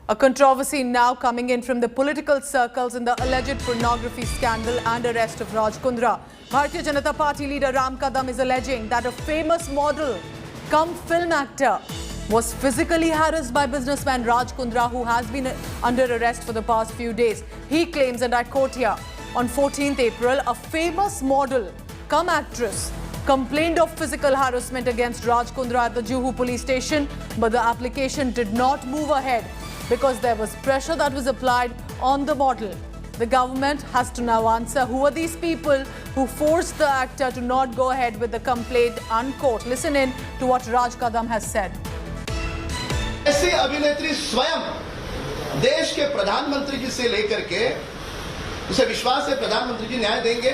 A controversy now coming in from the political circles in the alleged pornography scandal and arrest of Raj Kundra. Bharatiya Janata Party leader Ram Kadam is alleging that a famous model cum film actor was physically harassed by businessman Raj Kundra, who has been under arrest for the past few days. He claims, and I quote here, on 14th April, a famous model cum actress complained of physical harassment against Raj Kundra at the Juhu police station, but the application did not move ahead because there was pressure that was applied on the model. The government has to now answer who are these people who forced the actor to not go ahead with the complaint, unquote. Listen in to what Raj Kadam has said. ऐसी अभिनेत्री स्वयं देश के प्रधानमंत्री जी से लेकर के उसे विश्वास है प्रधानमंत्री जी न्याय देंगे,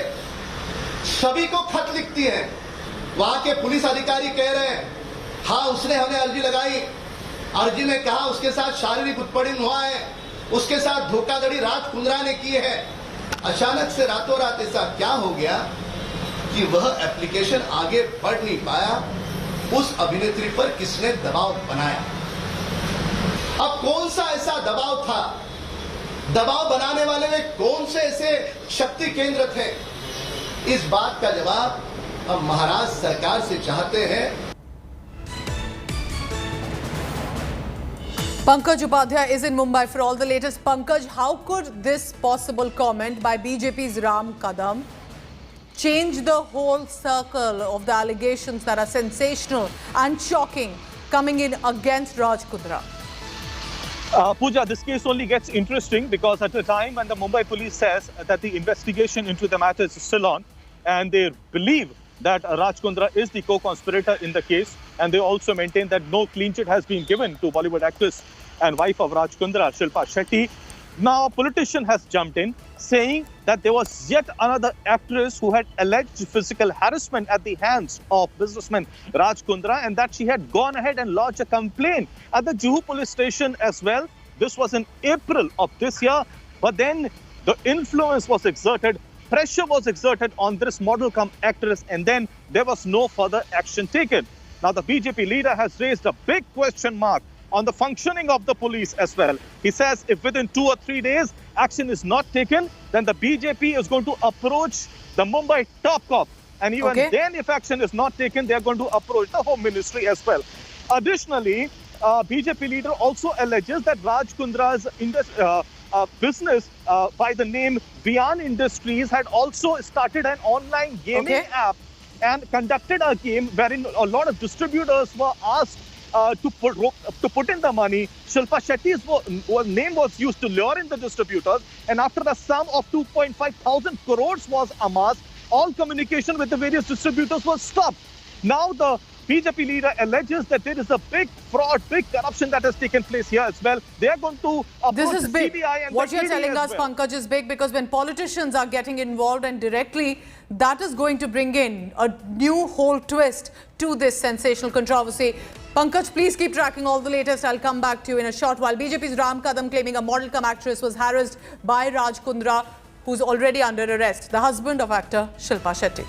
सभी को खत लिखती है। वहां के पुलिस अधिकारी कह रहे हैं हाँ उसने हमें अर्जी लगाई, अर्जी में कहा उसके साथ शारीरिक उत्पीड़न हुआ है, उसके साथ धोखाधड़ी राज कुंद्रा ने की है। अचानक से रातों रात ऐसा क्या हो गया कि वह एप्लीकेशन आगे बढ़ नहीं पाया? उस अभिनेत्री पर किसने दबाव बनाया? अब कौन सा ऐसा दबाव था? दबाव बनाने वाले में कौन से ऐसे शक्ति केंद्र थे? इस बात का जवाब अब महाराष्ट्र सरकार से चाहते हैं। Pankaj Upadhyay is in Mumbai for all the latest. Pankaj, how could this possible comment by BJP's Ram Kadam change the whole circle of the allegations that are sensational and shocking coming in against Raj Kundra? Pooja, this case only gets interesting because at the time when the Mumbai police says that the investigation into the matter is still on and they believe that Raj Kundra is the co-conspirator in the case, and they also maintain that no clean chit has been given to Bollywood actress and wife of Raj Kundra, Shilpa Shetty. Now a politician has jumped in saying that there was yet another actress who had alleged physical harassment at the hands of businessman Raj Kundra, and that she had gone ahead and lodged a complaint at the Juhu police station as well. This was in April of this year, but then the influence was exerted, pressure was exerted on this model cum actress, and then there was no further action taken. Now the BJP leader has raised a big question mark on the functioning of the police as well. He says if within 2 or 3 days action is not taken, then the BJP is going to approach the Mumbai top cop. And even then, if action is not taken, they are going to approach the Home Ministry as well. Additionally, BJP leader also alleges that Raj Kundra's business by the name Vian Industries had also started an online gaming app and conducted a game wherein a lot of distributors were asked to put in the money. Shilpa Shetty's name was used to lure in the distributors, and after the sum of 2.5 thousand crores was amassed, all communication with the various distributors was stopped. Now the BJP leader alleges that there is a big fraud, big corruption that has taken place here as well. They are going to approach the CBI and what the you're ED telling us, well. Pankaj, is big because when politicians are getting involved and directly, that is going to bring in a new whole twist to this sensational controversy. Pankaj, please keep tracking all the latest. I'll come back to you in a short while. BJP's Ram Kadam claiming a model cum actress was harassed by Raj Kundra, who's already under arrest, the husband of actor Shilpa Shetty.